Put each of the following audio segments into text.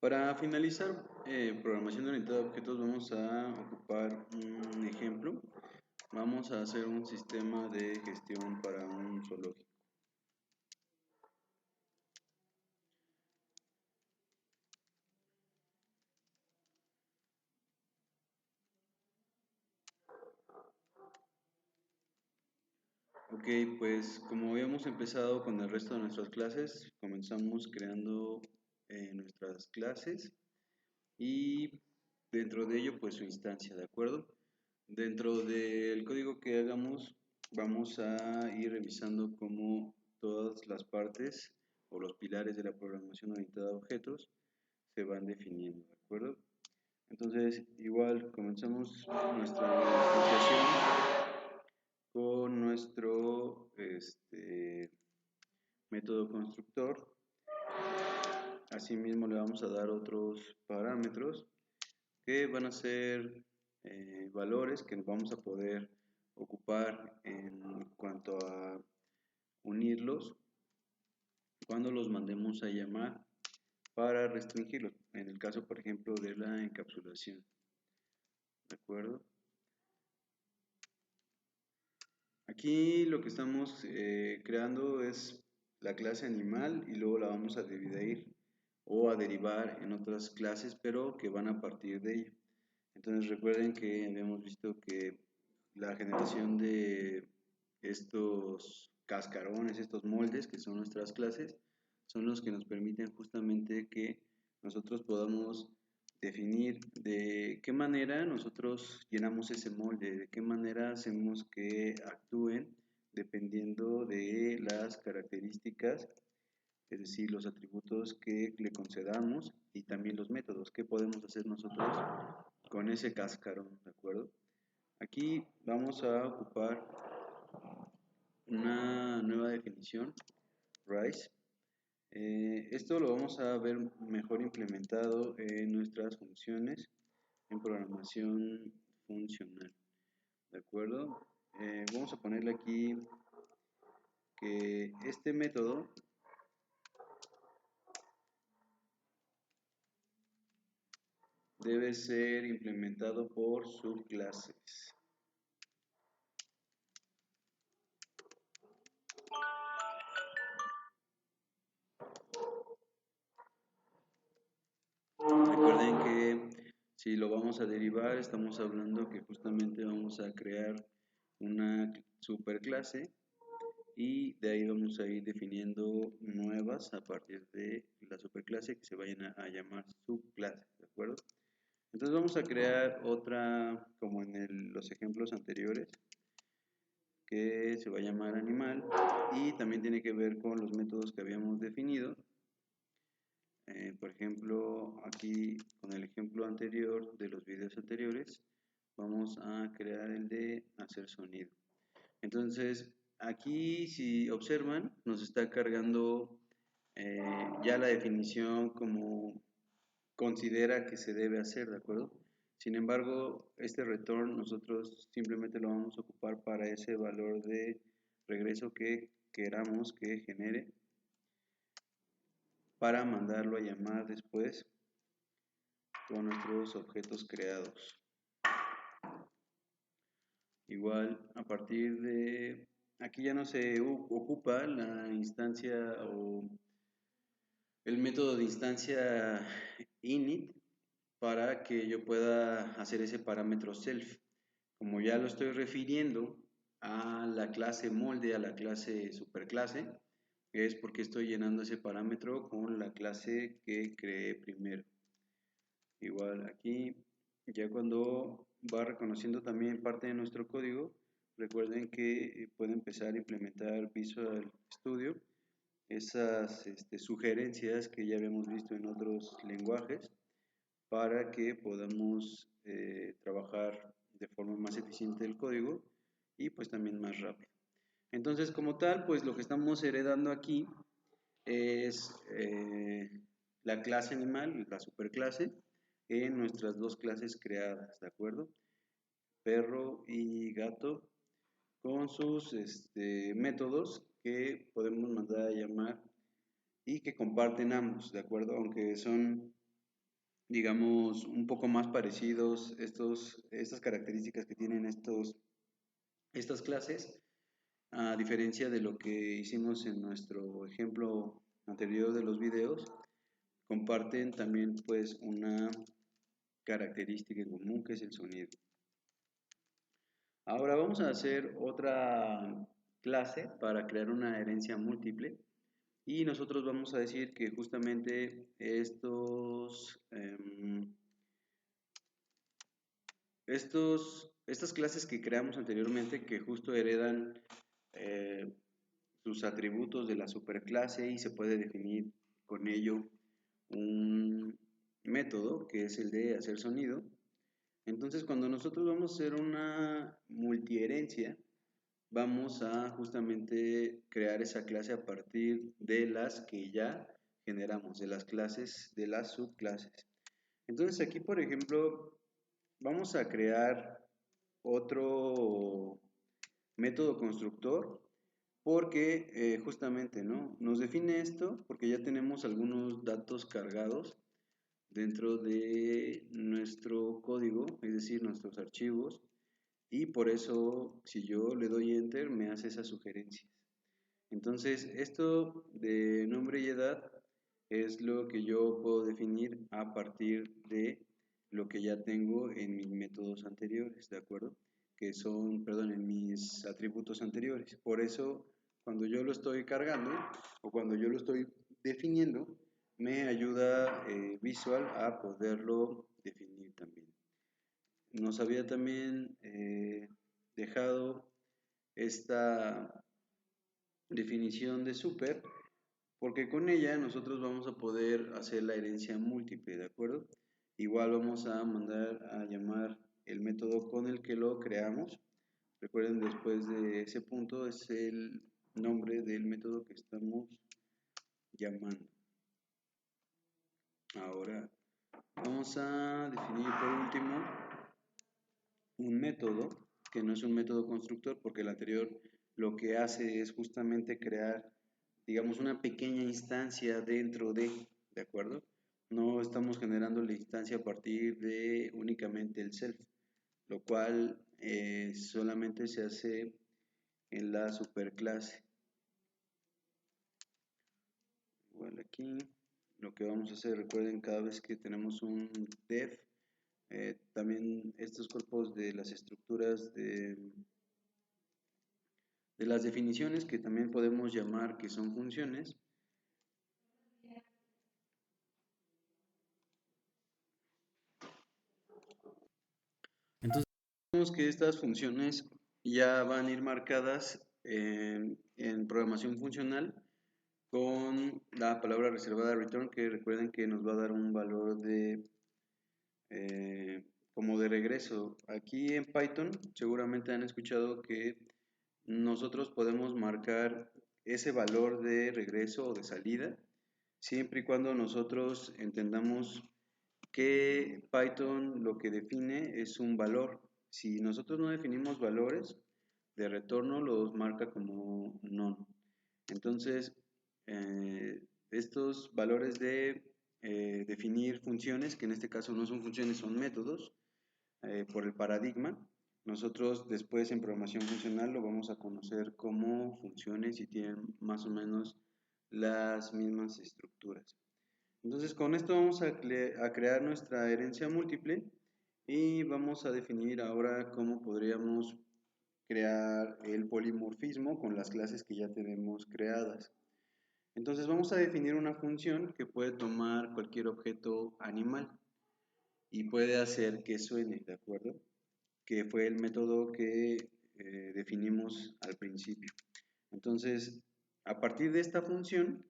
Para finalizar, programación orientada a objetos, vamos a ocupar un ejemplo. Vamos a hacer un sistema de gestión para un zoológico. Ok, pues como habíamos empezado con el resto de nuestras clases, comenzamos creando nuestras clases y dentro de ello pues su instancia, ¿de acuerdo? Dentro del código que hagamos vamos a ir revisando cómo todas las partes o los pilares de la programación orientada a objetos se van definiendo, ¿de acuerdo? Entonces igual comenzamos nuestra asociación con nuestro método constructor. Asimismo le vamos a dar otros parámetros que van a ser valores que vamos a poder ocupar en cuanto a unirlos cuando los mandemos a llamar para restringirlos, en el caso por ejemplo de la encapsulación, ¿de acuerdo? Aquí lo que estamos creando es la clase animal y luego la vamos a dividir o a derivar en otras clases, pero que van a partir de ella. Entonces recuerden que habíamos visto que la generación de estos cascarones, estos moldes, que son nuestras clases, son los que nos permiten justamente que nosotros podamos definir de qué manera nosotros llenamos ese molde, de qué manera hacemos que actúen dependiendo de las características, es decir, los atributos que le concedamos y también los métodos que podemos hacer nosotros con ese cascarón, ¿de acuerdo? Aquí vamos a ocupar una nueva definición, RISE. Esto lo vamos a ver mejor implementado en nuestras funciones en programación funcional, ¿de acuerdo? Vamos a ponerle aquí que este método debe ser implementado por subclases. Recuerden que si lo vamos a derivar, estamos hablando que justamente vamos a crear una superclase y de ahí vamos a ir definiendo nuevas a partir de la superclase que se vayan a llamar subclases, ¿de acuerdo? Entonces vamos a crear otra como en los ejemplos anteriores que se va a llamar animal y también tiene que ver con los métodos que habíamos definido. Por ejemplo, aquí con el ejemplo anterior de los videos anteriores, vamos a crear el de hacer sonido. Entonces, aquí si observan, nos está cargando ya la definición como considera que se debe hacer, ¿de acuerdo? Sin embargo, este return nosotros simplemente lo vamos a ocupar para ese valor de regreso que queramos que genere para mandarlo a llamar después con nuestros objetos creados. Igual, a partir de aquí ya no se ocupa la instancia o el método de instancia init para que yo pueda hacer ese parámetro self. Como ya lo estoy refiriendo a la clase molde, a la clase superclase, es porque estoy llenando ese parámetro con la clase que creé primero. Igual aquí, ya cuando va reconociendo también parte de nuestro código, recuerden que puede empezar a implementar Visual Studio, esas sugerencias que ya habíamos visto en otros lenguajes, para que podamos trabajar de forma más eficiente el código y pues también más rápido. Entonces, como tal, pues lo que estamos heredando aquí es la clase animal, la superclase, en nuestras dos clases creadas, ¿de acuerdo? Perro y gato con sus métodos que podemos mandar a llamar y que comparten ambos, ¿de acuerdo? Aunque son digamos, un poco más parecidos estas características que tienen estas clases, a diferencia de lo que hicimos en nuestro ejemplo anterior de los videos, comparten también pues una característica en común que es el sonido. Ahora vamos a hacer otra clase para crear una herencia múltiple y nosotros vamos a decir que justamente estas clases que creamos anteriormente que justo heredan eh, sus atributos de la superclase y se puede definir con ello un método que es el de hacer sonido. Entonces, cuando nosotros vamos a hacer una multiherencia, vamos a justamente crear esa clase a partir de las que ya generamos, de las clases, de las subclases. Entonces, aquí, por ejemplo, vamos a crear otro método constructor porque justamente, ¿no? Nos define esto porque ya tenemos algunos datos cargados dentro de nuestro código, es decir, nuestros archivos, y por eso si yo le doy enter me hace esas sugerencias. Entonces, esto de nombre y edad es lo que yo puedo definir a partir de lo que ya tengo en mis métodos anteriores, ¿de acuerdo? Que son, perdón, en mis atributos anteriores. Por eso, cuando yo lo estoy cargando o cuando yo lo estoy definiendo, me ayuda Visual a poderlo definir también. Nos había también dejado esta definición de super, porque con ella nosotros vamos a poder hacer la herencia múltiple, ¿de acuerdo? Igual vamos a mandar a llamar el método con el que lo creamos. Recuerden, después de ese punto es el nombre del método que estamos llamando. Ahora vamos a definir por último un método que no es un método constructor porque el anterior lo que hace es justamente crear, digamos, una pequeña instancia dentro ¿de acuerdo? No estamos generando la instancia a partir de únicamente el self, lo cual solamente se hace en la superclase. Igual aquí lo que vamos a hacer, recuerden, cada vez que tenemos un def, también estos cuerpos de las estructuras de las definiciones que también podemos llamar que son funciones. Entonces, vemos que estas funciones ya van a ir marcadas en programación funcional con la palabra reservada return, que recuerden que nos va a dar un valor de como de regreso. Aquí en Python seguramente han escuchado que nosotros podemos marcar ese valor de regreso o de salida siempre y cuando nosotros entendamos que Python lo que define es un valor. Si nosotros no definimos valores de retorno, los marca como none. Entonces, estos valores de definir funciones, que en este caso no son funciones, son métodos, por el paradigma, nosotros después en programación funcional lo vamos a conocer como funciones y tienen más o menos las mismas estructuras. Entonces con esto vamos a crear nuestra herencia múltiple y vamos a definir ahora cómo podríamos crear el polimorfismo con las clases que ya tenemos creadas. Entonces vamos a definir una función que puede tomar cualquier objeto animal y puede hacer que suene, ¿de acuerdo? Que fue el método que definimos al principio. Entonces, a partir de esta función,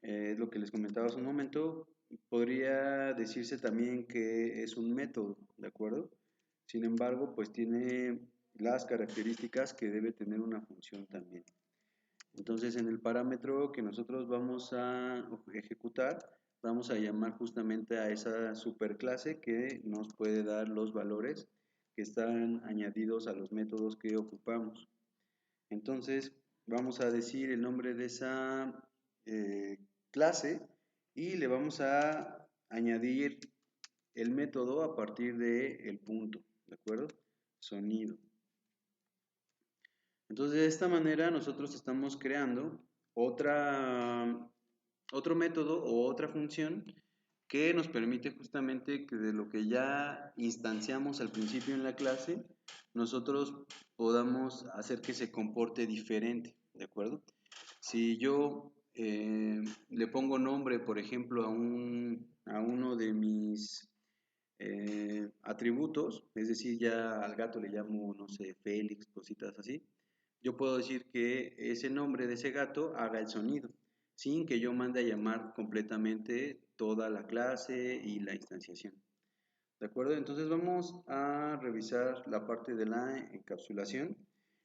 lo que les comentaba hace un momento, podría decirse también que es un método, ¿de acuerdo? Sin embargo, pues tiene las características que debe tener una función también. Entonces, en el parámetro que nosotros vamos a ejecutar, vamos a llamar justamente a esa superclase que nos puede dar los valores que están añadidos a los métodos que ocupamos. Entonces, vamos a decir el nombre de esa clase y le vamos a añadir el método a partir del punto, ¿de acuerdo? Sonido. Entonces, de esta manera nosotros estamos creando otro método o otra función que nos permite justamente que de lo que ya instanciamos al principio en la clase, nosotros podamos hacer que se comporte diferente, ¿de acuerdo? Si yo le pongo nombre, por ejemplo, a uno de mis atributos, es decir, ya al gato le llamo, no sé, Félix, cositas así, yo puedo decir que ese nombre de ese gato haga el sonido, sin que yo mande a llamar completamente toda la clase y la instanciación. ¿De acuerdo? Entonces vamos a revisar la parte de la encapsulación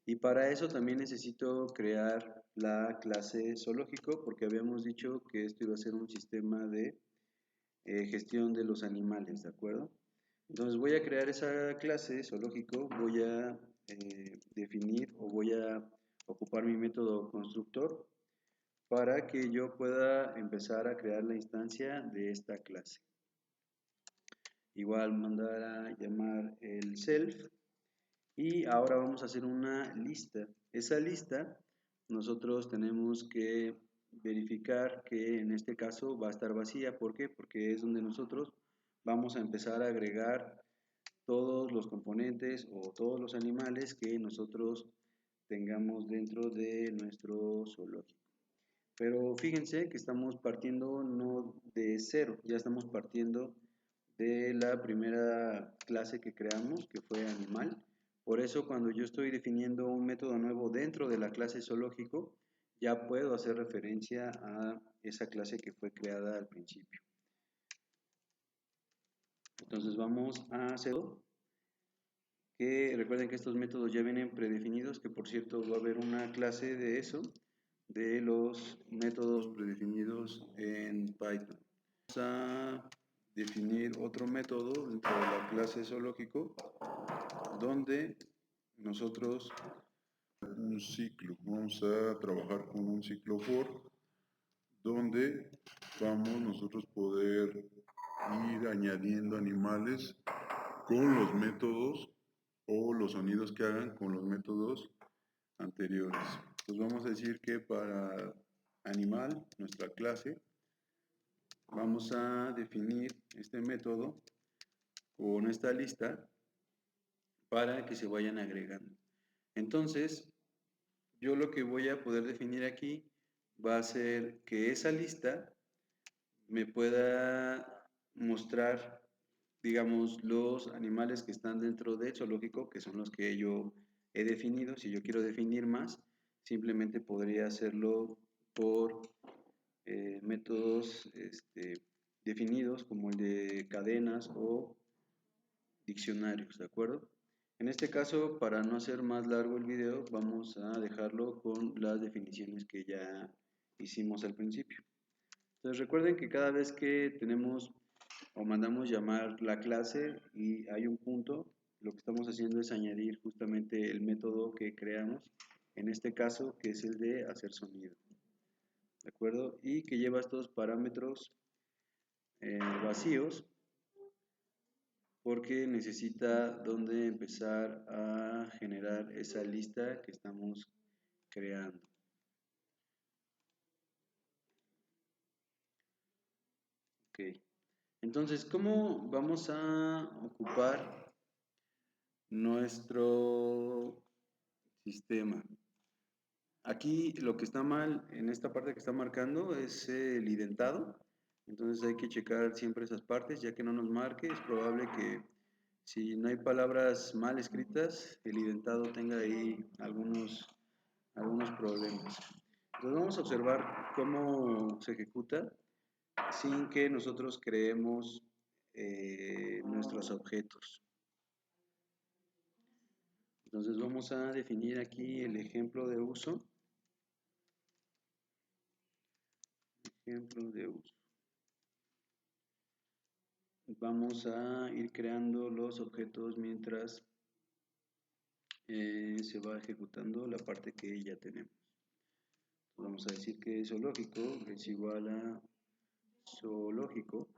y para eso también necesito crear la clase zoológico porque habíamos dicho que esto iba a ser un sistema de gestión de los animales, ¿de acuerdo? Entonces voy a crear esa clase zoológico, voy a definir o voy a ocupar mi método constructor para que yo pueda empezar a crear la instancia de esta clase. Igual mandar a llamar el self y ahora vamos a hacer una lista. Esa lista nosotros tenemos que verificar que en este caso va a estar vacía. ¿Por qué? Porque es donde nosotros vamos a empezar a agregar todos los componentes o todos los animales que nosotros tengamos dentro de nuestro zoológico. Pero fíjense que estamos partiendo no de cero, ya estamos partiendo de la primera clase que creamos, que fue animal. Por eso cuando yo estoy definiendo un método nuevo dentro de la clase zoológico, ya puedo hacer referencia a esa clase que fue creada al principio. Entonces vamos a hacer que recuerden que estos métodos ya vienen predefinidos, que por cierto va a haber una clase de eso, de los métodos predefinidos en Python. Vamos a definir otro método dentro de la clase zoológico donde nosotros un ciclo, vamos a trabajar con un ciclo for donde vamos nosotros poder ir añadiendo animales con los métodos o los sonidos que hagan con los métodos anteriores. Pues vamos a decir que para animal, nuestra clase, vamos a definir este método con esta lista para que se vayan agregando. Entonces, yo lo que voy a poder definir aquí va a ser que esa lista me pueda mostrar, digamos, los animales que están dentro del zoológico, que son los que yo he definido. Si yo quiero definir más, simplemente podría hacerlo por métodos definidos como el de cadenas o diccionarios, ¿de acuerdo? En este caso, para no hacer más largo el video, vamos a dejarlo con las definiciones que ya hicimos al principio. Entonces recuerden que cada vez que tenemos o mandamos llamar la clase y hay un punto, lo que estamos haciendo es añadir justamente el método que creamos, en este caso que es el de hacer sonido, ¿de acuerdo? Y que lleva estos parámetros vacíos porque necesita donde empezar a generar esa lista que estamos creando. Ok, entonces, ¿cómo vamos a ocupar nuestro sistema? Aquí lo que está mal en esta parte que está marcando es el identado. Entonces hay que checar siempre esas partes, ya que no nos marque, es probable que si no hay palabras mal escritas, el identado tenga ahí algunos problemas. Entonces vamos a observar cómo se ejecuta sin que nosotros creemos nuestros objetos. Entonces vamos a definir aquí el ejemplo de uso. Ejemplo de uso. Vamos a ir creando los objetos mientras se va ejecutando la parte que ya tenemos. Vamos a decir que zoológico es igual a zoológico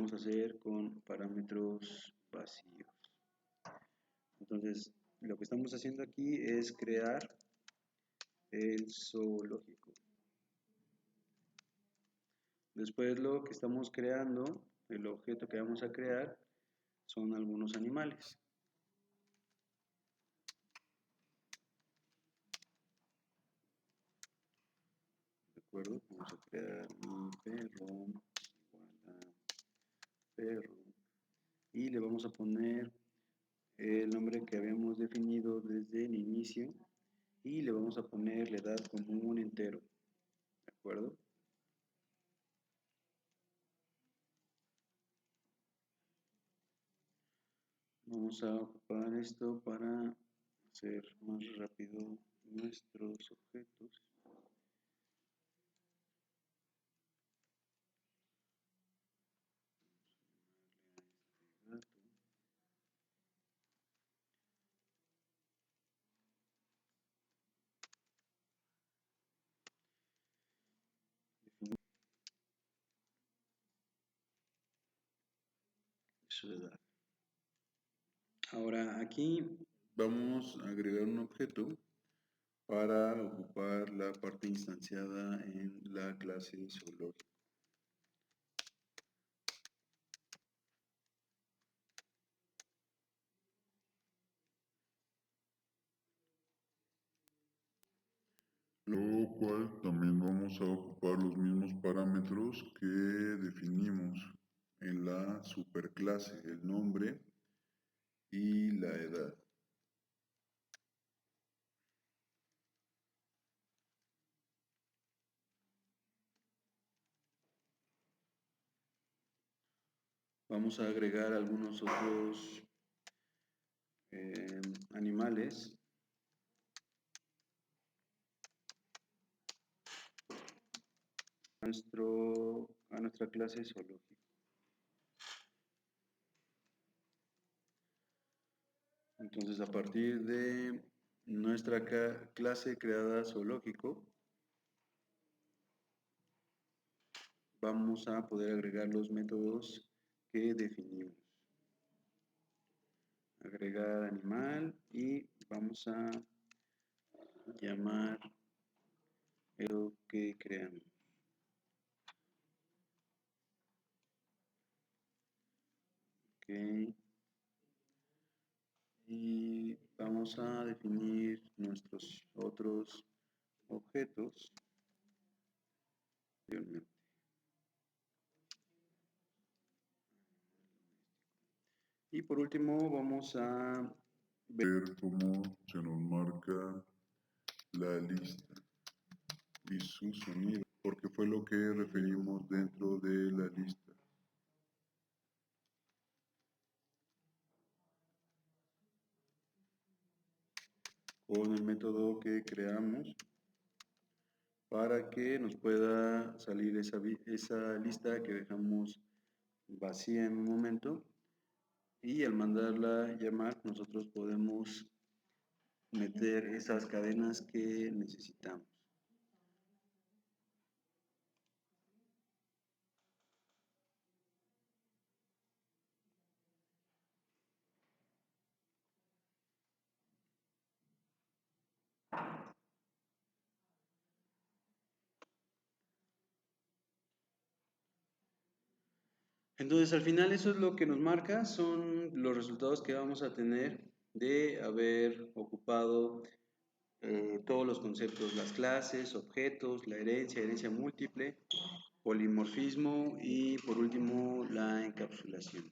vamos a hacer con parámetros vacíos. Entonces, lo que estamos haciendo aquí es crear el zoológico. Después lo que estamos creando, el objeto que vamos a crear, son algunos animales. ¿De acuerdo? Vamos a crear un perro igual a perro. Y le vamos a poner el nombre que habíamos definido desde el inicio. Y le vamos a poner la edad como un entero. ¿De acuerdo? Vamos a ocupar esto para hacer más rápido nuestros objetos. Su edad. Ahora aquí vamos a agregar un objeto para ocupar la parte instanciada en la clase zoológico. Lo cual también vamos a ocupar los mismos parámetros que definimos en la superclase, el nombre y la edad. Vamos a agregar algunos otros animales. A nuestra clase zoológica. Entonces, a partir de nuestra clase creada zoológico, vamos a poder agregar los métodos que definimos. Agregar animal y vamos a llamar lo que creamos. Okay. Y vamos a definir nuestros otros objetos. Y por último vamos a ver cómo se nos marca la lista y su sonido, porque fue lo que referimos dentro de la lista. con el método que creamos para que nos pueda salir esa lista que dejamos vacía en un momento, y al mandarla llamar nosotros podemos meter esas cadenas que necesitamos. Entonces, al final eso es lo que nos marca, son los resultados que vamos a tener de haber ocupado todos los conceptos, las clases, objetos, la herencia múltiple, polimorfismo y por último la encapsulación.